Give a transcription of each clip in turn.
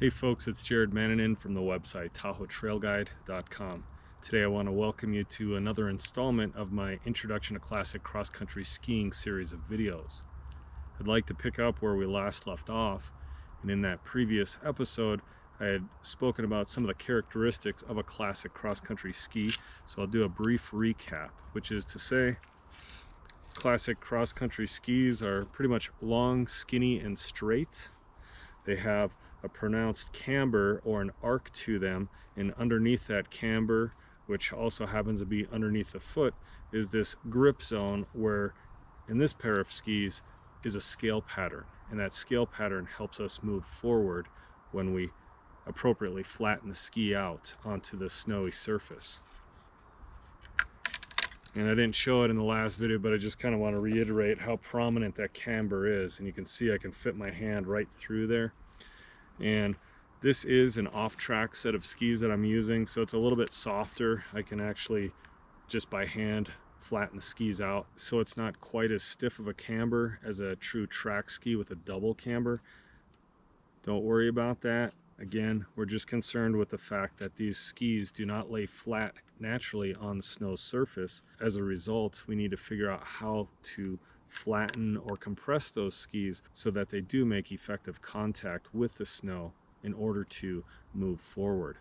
Hey folks, it's Jared Mannanen from the website TahoeTrailGuide.com. Today I want to welcome you to another installment of my Introduction to Classic Cross Country Skiing series of videos. I'd like to pick up where we last left off, and in that previous episode I had spoken about some of the characteristics of a classic cross country ski, so I'll do a brief recap, which is to say classic cross country skis are pretty much long, skinny, and straight. They have a pronounced camber or an arc to them, and underneath that camber, which also happens to be underneath the foot, is this grip zone where in this pair of skis is a scale pattern, and that scale pattern helps us move forward when we appropriately flatten the ski out onto the snowy surface. And I didn't show it in the last video, but I just kind of want to reiterate how prominent that camber is, and you can see I can fit my hand right through there. And this is an off-track set of skis that I'm using, so it's a little bit softer. I can actually just by hand flatten the skis out, so it's not quite as stiff of a camber as a true track ski with a double camber. Don't worry about that. Again, we're just concerned with the fact that these skis do not lay flat naturally on the snow surface. As a result, we need to figure out how to flatten or compress those skis so that they do make effective contact with the snow in order to move forward.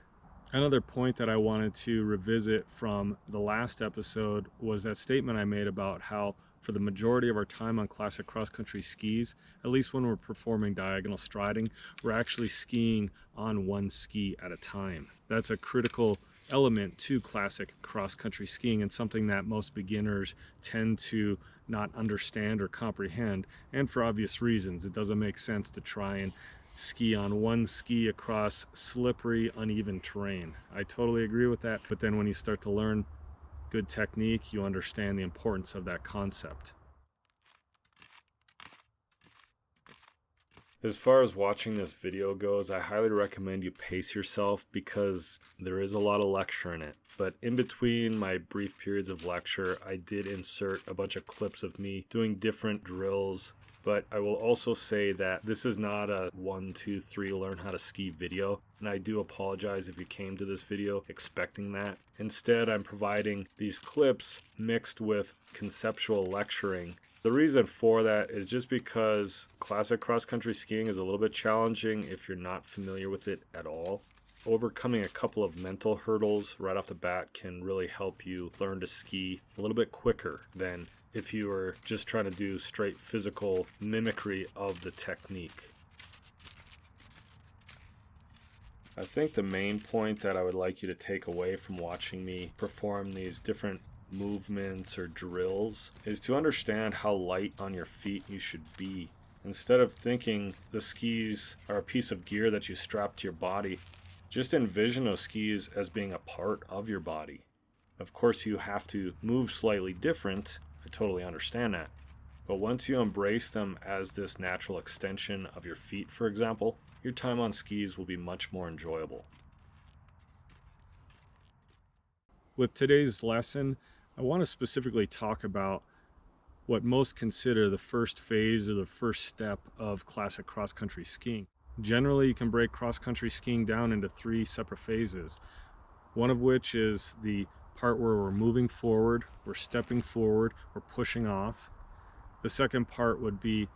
Another point that I wanted to revisit from the last episode was that statement I made about how for the majority of our time on classic cross-country skis, at least when we're performing diagonal striding, we're actually skiing on one ski at a time. That's a critical element to classic cross-country skiing and something that most beginners tend to not understand or comprehend, and for obvious reasons. It doesn't make sense to try and ski on one ski across slippery, uneven terrain. I totally agree with that, but then when you start to learn good technique, you understand the importance of that concept. As far as watching this video goes, I highly recommend you pace yourself because there is a lot of lecture in it. But in between my brief periods of lecture, I did insert a bunch of clips of me doing different drills. But I will also say that this is not a 1, 2, 3 learn how to ski video. And I do apologize if you came to this video expecting that. Instead, I'm providing these clips mixed with conceptual lecturing. The reason for that is just because classic cross-country skiing is a little bit challenging if you're not familiar with it at all. Overcoming a couple of mental hurdles right off the bat can really help you learn to ski a little bit quicker than if you were just trying to do straight physical mimicry of the technique. I think the main point that I would like you to take away from watching me perform these different movements or drills is to understand how light on your feet you should be. Instead of thinking the skis are a piece of gear that you strap to your body, just envision those skis as being a part of your body. Of course, you have to move slightly different. I totally understand that. But once you embrace them as this natural extension of your feet, for example, your time on skis will be much more enjoyable. With today's lesson, I want to specifically talk about what most consider the first phase or the first step of classic cross-country skiing. Generally, you can break cross-country skiing down into 3 separate phases, one of which is the part where we're moving forward, we're stepping forward, we're pushing off. The second part would be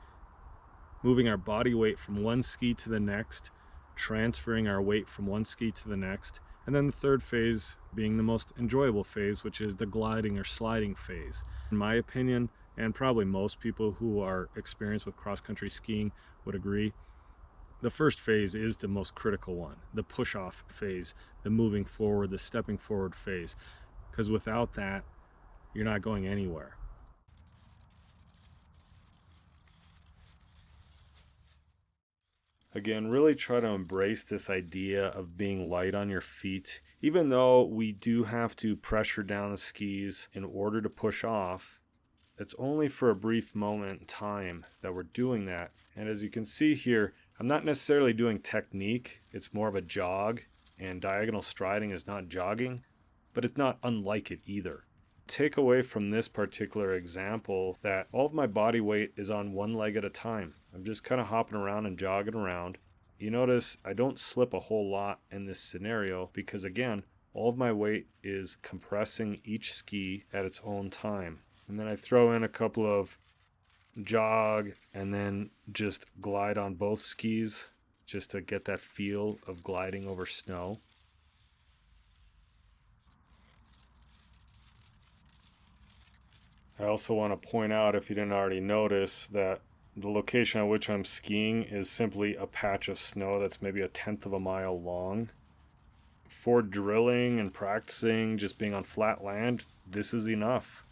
moving our body weight from one ski to the next, transferring our weight from one ski to the next, and then the third phase being the most enjoyable phase, which is the gliding or sliding phase. In my opinion, and probably most people who are experienced with cross-country skiing would agree, the first phase is the most critical one, the push-off phase, the moving forward, the stepping forward phase, because without that, you're not going anywhere. Again, really try to embrace this idea of being light on your feet. Even though we do have to pressure down the skis in order to push off, it's only for a brief moment in time that we're doing that. And as you can see here, I'm not necessarily doing technique. It's more of a jog, and diagonal striding is not jogging, but it's not unlike it either. Take away from this particular example that all of my body weight is on one leg at a time. I'm just kind of hopping around and jogging around. you notice I don't slip a whole lot in this scenario because, again, all of my weight is compressing each ski at its own time. And then I throw in a couple of jog and then just glide on both skis just to get that feel of gliding over snow. I also want to point out, if you didn't already notice, that the location at which I'm skiing is simply a patch of snow that's maybe 1/10 of a mile long. For drilling and practicing, just being on flat land, this is enough.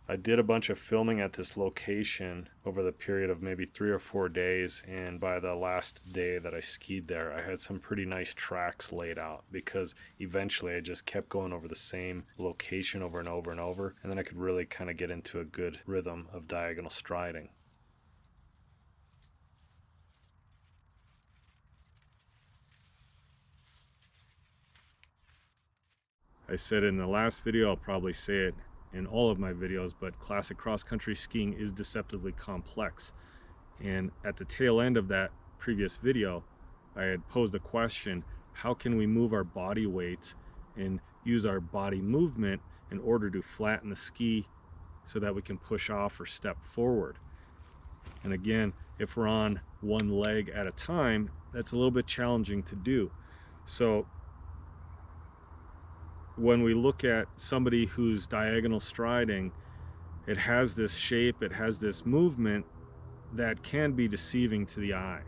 I did a bunch of filming at this location over the period of maybe 3 or 4 days, and by the last day that I skied there, I had some pretty nice tracks laid out because eventually I just kept going over the same location over and over and over, and then I could really kind of get into a good rhythm of diagonal striding. I said in the last video, I'll probably say it in all of my videos, but classic cross-country skiing is deceptively complex. And at the tail end of that previous video, I had posed a question: how can we move our body weight and use our body movement in order to flatten the ski so that we can push off or step forward? And again, if we're on one leg at a time, that's a little bit challenging to do. So when we look at somebody who's diagonal striding, it has this shape, it has this movement that can be deceiving to the eye.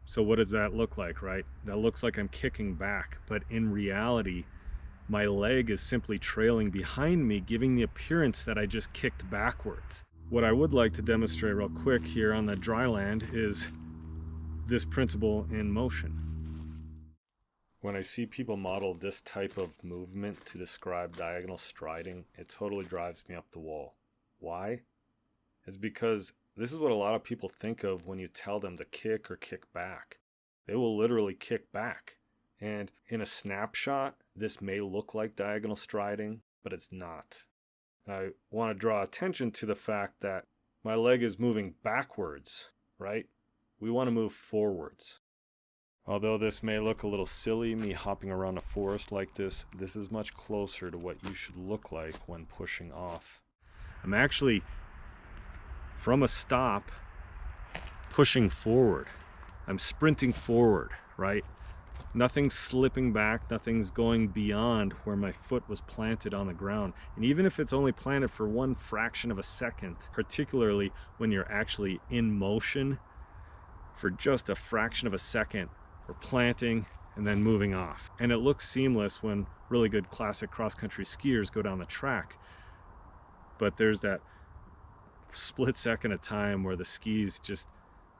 So what does that look like, right? That looks like I'm kicking back, but in reality, my leg is simply trailing behind me, giving the appearance that I just kicked backwards. What I would like to demonstrate real quick here on the dry land is this principle in motion. When I see people model this type of movement to describe diagonal striding, it totally drives me up the wall. Why? It's because this is what a lot of people think of when you tell them to kick or kick back. They will literally kick back. And in a snapshot, this may look like diagonal striding, but it's not. And I want to draw attention to the fact that my leg is moving backwards, right? We want to move forwards. Although this may look a little silly, me hopping around a forest like this is much closer to what you should look like when pushing off. I'm actually, from a stop, pushing forward. I'm sprinting forward, right? Nothing's slipping back, nothing's going beyond where my foot was planted on the ground. And even if it's only planted for one fraction of a second, particularly when you're actually in motion for just a fraction of a second, we're planting and then moving off. And it looks seamless when really good classic cross-country skiers go down the track. But there's that split second of time where the skis just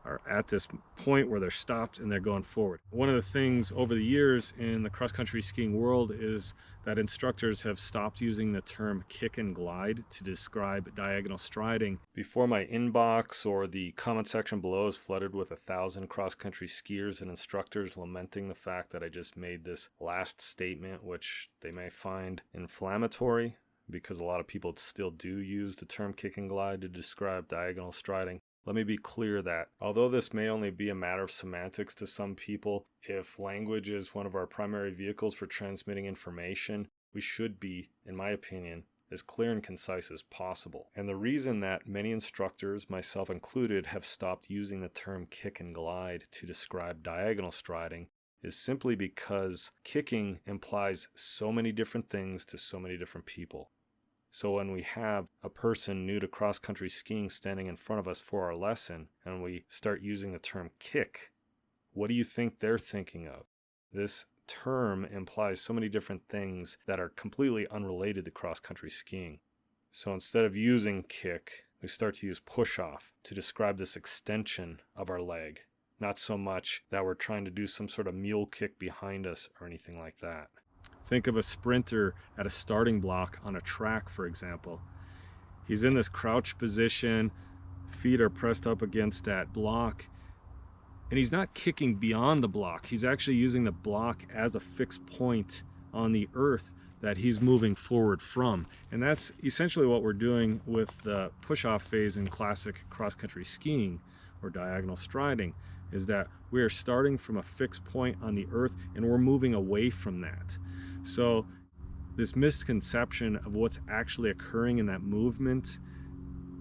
are at this point where they're stopped and they're going forward. One of the things over the years in the cross-country skiing world is that instructors have stopped using the term kick and glide to describe diagonal striding. Before my inbox or the comment section below is flooded with 1,000 cross-country skiers and instructors lamenting the fact that I just made this last statement, which they may find inflammatory, because a lot of people still do use the term kick and glide to describe diagonal striding. Let me be clear that although this may only be a matter of semantics to some people, if language is one of our primary vehicles for transmitting information, we should be, in my opinion, as clear and concise as possible. And the reason that many instructors, myself included, have stopped using the term kick and glide to describe diagonal striding is simply because kicking implies so many different things to so many different people. So when we have a person new to cross-country skiing standing in front of us for our lesson and we start using the term kick, what do you think they're thinking of? This term implies so many different things that are completely unrelated to cross-country skiing. So instead of using kick, we start to use push off to describe this extension of our leg. Not so much that we're trying to do some sort of mule kick behind us or anything like that. Think of a sprinter at a starting block on a track, for example. He's in this crouch position, feet are pressed up against that block, and he's not kicking beyond the block. He's actually using the block as a fixed point on the earth that he's moving forward from. And that's essentially what we're doing with the push-off phase in classic cross-country skiing or diagonal striding, is that we are starting from a fixed point on the earth and we're moving away from that. So this misconception of what's actually occurring in that movement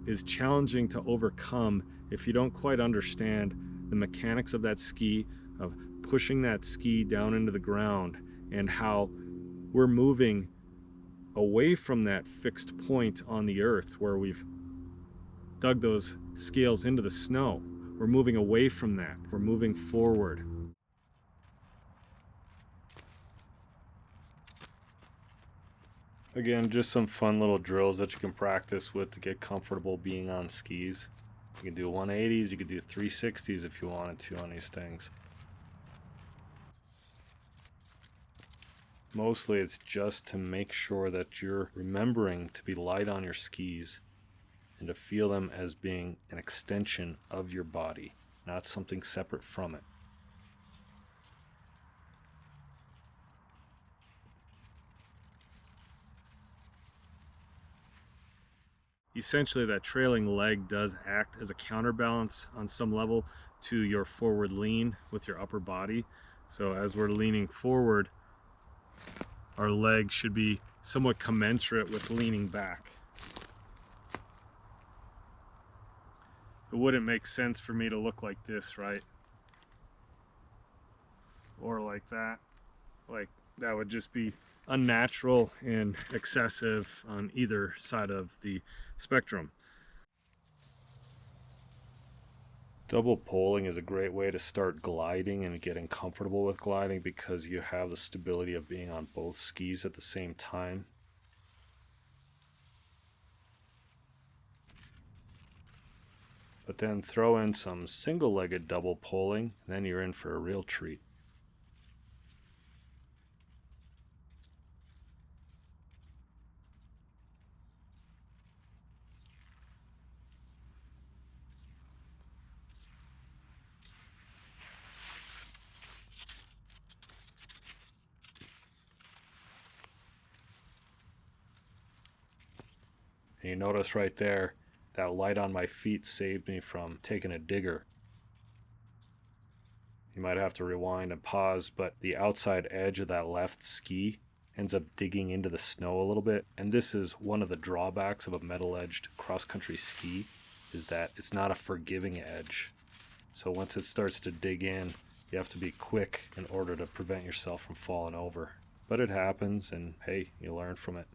is challenging to overcome if you don't quite understand the mechanics of that ski, of pushing that ski down into the ground, and how we're moving away from that fixed point on the earth where we've dug those scales into the snow. We're moving away from that. We're moving forward. Again, just some fun little drills that you can practice with to get comfortable being on skis. You can do 180s, you could do 360s if you wanted to on these things. Mostly it's just to make sure that you're remembering to be light on your skis and to feel them as being an extension of your body, not something separate from it. Essentially, that trailing leg does act as a counterbalance on some level to your forward lean with your upper body. So as we're leaning forward, our leg should be somewhat commensurate with leaning back. It wouldn't make sense for me to look like this, right? Or like that. Like, that would just be unnatural and excessive on either side of the spectrum. Double poling is a great way to start gliding and getting comfortable with gliding because you have the stability of being on both skis at the same time. But then throw in some single-legged double poling, and then you're in for a real treat. And you notice right there, that light on my feet saved me from taking a digger. You might have to rewind and pause, but the outside edge of that left ski ends up digging into the snow a little bit. And this is one of the drawbacks of a metal-edged cross-country ski, is that it's not a forgiving edge. So once it starts to dig in, you have to be quick in order to prevent yourself from falling over. But it happens, and hey, you learn from it.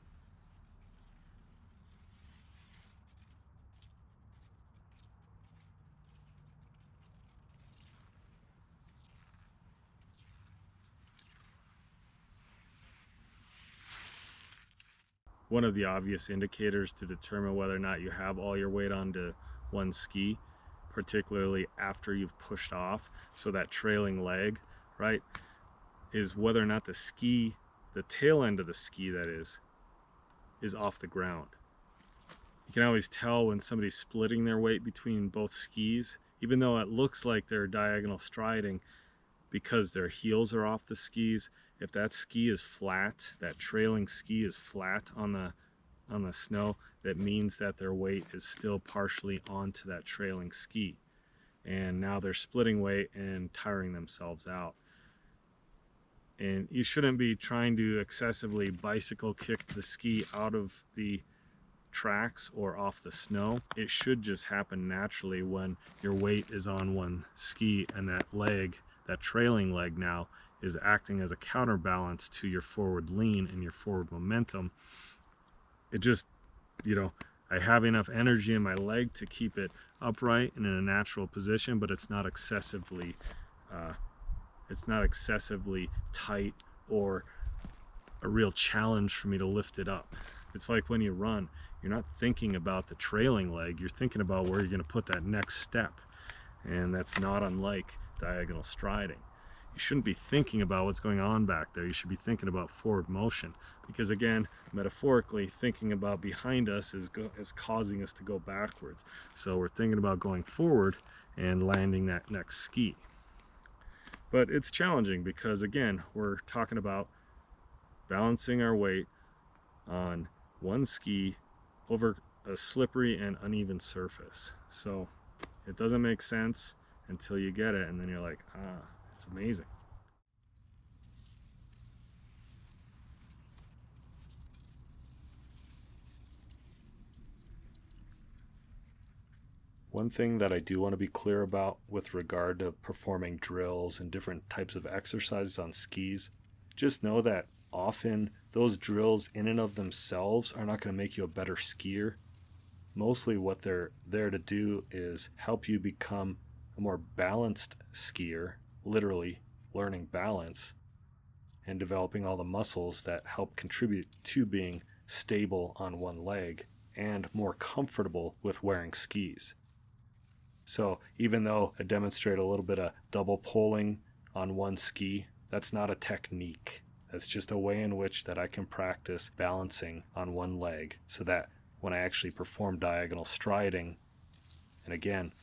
One of the obvious indicators to determine whether or not you have all your weight onto one ski, particularly after you've pushed off, so that trailing leg, right, is whether or not the ski, the tail end of the ski that is off the ground. You can always tell when somebody's splitting their weight between both skis, even though it looks like they're diagonal striding, because their heels are off the skis. If that ski is flat, that trailing ski is flat on the snow, that means that their weight is still partially onto that trailing ski. And now they're splitting weight and tiring themselves out. And you shouldn't be trying to excessively bicycle kick the ski out of the tracks or off the snow. It should just happen naturally when your weight is on one ski and that leg, that trailing leg now, is acting as a counterbalance to your forward lean and your forward momentum. It just, I have enough energy in my leg to keep it upright and in a natural position, but it's not excessively tight or a real challenge for me to lift it up. It's like when you run, you're not thinking about the trailing leg, you're thinking about where you're going to put that next step. And that's not unlike diagonal striding. You shouldn't be thinking about what's going on back there. You should be thinking about forward motion, because again, metaphorically, thinking about behind us is causing us to go backwards. So we're thinking about going forward and landing that next ski. But it's challenging because again, we're talking about balancing our weight on one ski over a slippery and uneven surface. So it doesn't make sense until you get it, and then you're like, ah, it's amazing. One thing that I do want to be clear about with regard to performing drills and different types of exercises on skis, just know that often those drills in and of themselves are not going to make you a better skier. Mostly what they're there to do is help you become a more balanced skier, literally learning balance and developing all the muscles that help contribute to being stable on one leg and more comfortable with wearing skis. So even though I demonstrate a little bit of double poling on one ski, that's not a technique. That's just a way in which that I can practice balancing on one leg so that when I actually perform diagonal striding, and again,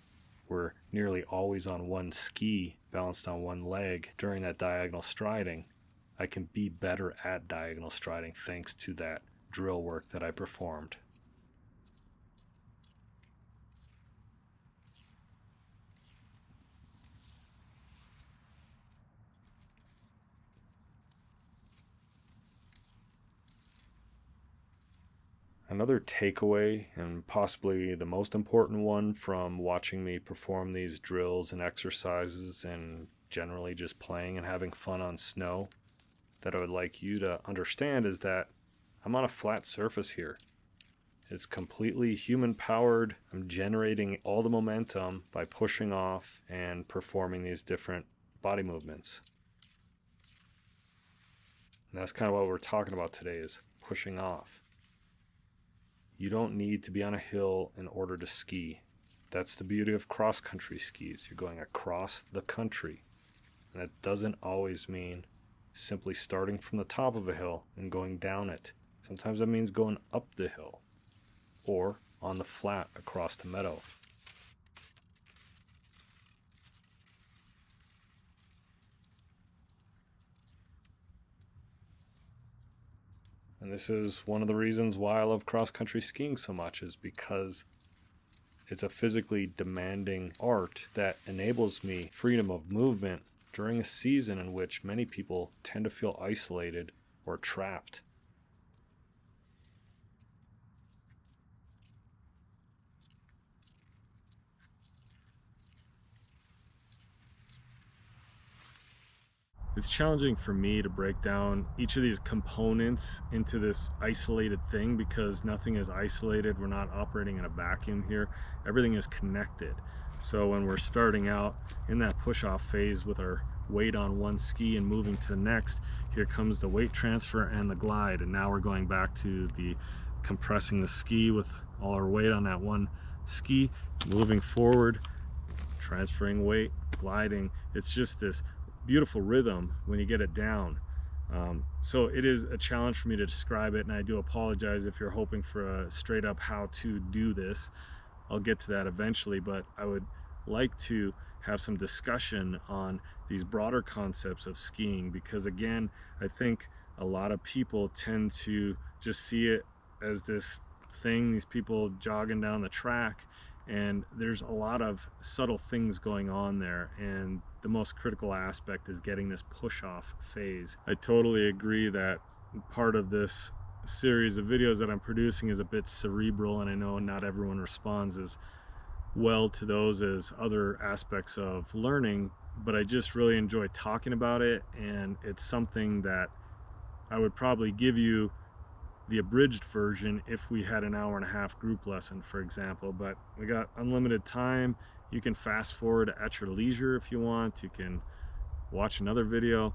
we're nearly always on one ski, balanced on one leg during that diagonal striding, I can be better at diagonal striding thanks to that drill work that I performed. Another takeaway, and possibly the most important one from watching me perform these drills and exercises and generally just playing and having fun on snow, that I would like you to understand is that I'm on a flat surface here. It's completely human powered. I'm generating all the momentum by pushing off and performing these different body movements. And that's kind of what we're talking about today, is pushing off. You don't need to be on a hill in order to ski. That's the beauty of cross-country skis. You're going across the country. And that doesn't always mean simply starting from the top of a hill and going down it. Sometimes that means going up the hill or on the flat across the meadow. And this is one of the reasons why I love cross-country skiing so much, is because it's a physically demanding art that enables me freedom of movement during a season in which many people tend to feel isolated or trapped. It's challenging for me to break down each of these components into this isolated thing, because nothing is isolated. We're not operating in a vacuum here. Everything is connected. So when we're starting out in that push-off phase with our weight on one ski and moving to the next, here comes the weight transfer and the glide, and now we're going back to the compressing the ski with all our weight on that one ski, moving forward, transferring weight, gliding. It's just this beautiful rhythm when you get it down. So it is a challenge for me to describe it, and I do apologize if you're hoping for a straight up how to do this. I'll get to that eventually, but I would like to have some discussion on these broader concepts of skiing, because again, I think a lot of people tend to just see it as this thing, these people jogging down the track, and there's a lot of subtle things going on there, and the most critical aspect is getting this push-off phase. I totally agree that part of this series of videos that I'm producing is a bit cerebral, and I know not everyone responds as well to those as other aspects of learning, but I just really enjoy talking about it, and it's something that I would probably give you the abridged version if we had an hour-and-a-half group lesson, for example. But we got unlimited time. You can fast forward at your leisure if you want. You can watch another video.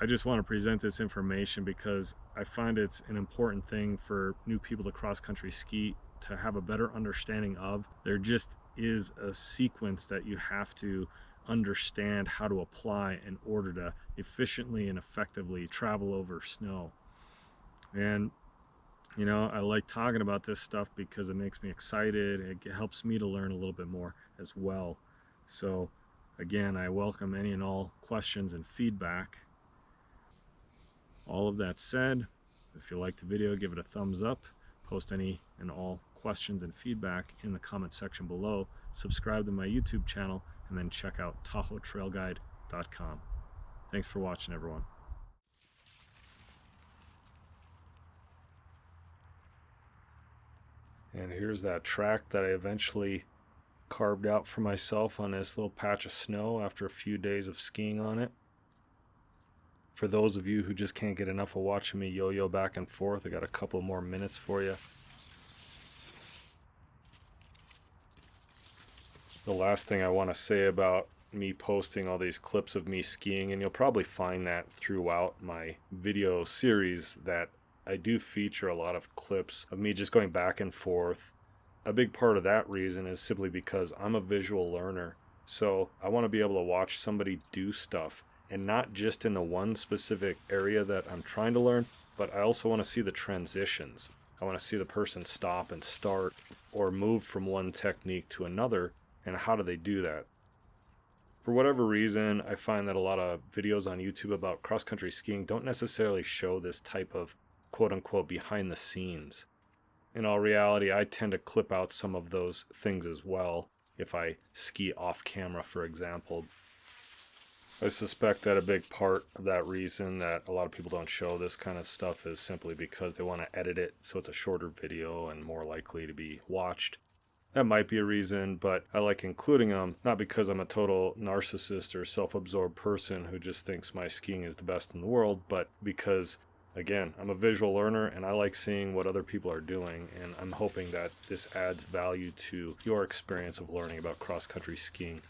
I just want to present this information because I find it's an important thing for new people to cross-country ski to have a better understanding of. There just is a sequence that you have to understand how to apply in order to efficiently and effectively travel over snow. And you know, I like talking about this stuff because it makes me excited. It helps me to learn a little bit more as well. So again, I welcome any and all questions and feedback. All of that said, if you liked the video, give it a thumbs up. Post any and all questions and feedback in the comment section below. Subscribe to my YouTube channel, and then check out TahoeTrailGuide.com. Thanks for watching, everyone. And here's that track that I eventually carved out for myself on this little patch of snow after a few days of skiing on it. For those of you who just can't get enough of watching me yo-yo back and forth, I got a couple more minutes for you. The last thing I want to say about me posting all these clips of me skiing, and you'll probably find that throughout my video series, that I do feature a lot of clips of me just going back and forth. A big part of that reason is simply because I'm a visual learner. So I want to be able to watch somebody do stuff, and not just in the one specific area that I'm trying to learn, but I also want to see the transitions. I want to see the person stop and start or move from one technique to another, and how do they do that. For whatever reason, I find that a lot of videos on YouTube about cross-country skiing don't necessarily show this type of quote-unquote behind the scenes. In all reality, I tend to clip out some of those things as well if I ski off camera, for example. I suspect that a big part of that reason that a lot of people don't show this kind of stuff is simply because they want to edit it so it's a shorter video and more likely to be watched. That might be a reason, but I like including them, not because I'm a total narcissist or self-absorbed person who just thinks my skiing is the best in the world, but because, again, I'm a visual learner and I like seeing what other people are doing, and I'm hoping that this adds value to your experience of learning about cross-country skiing.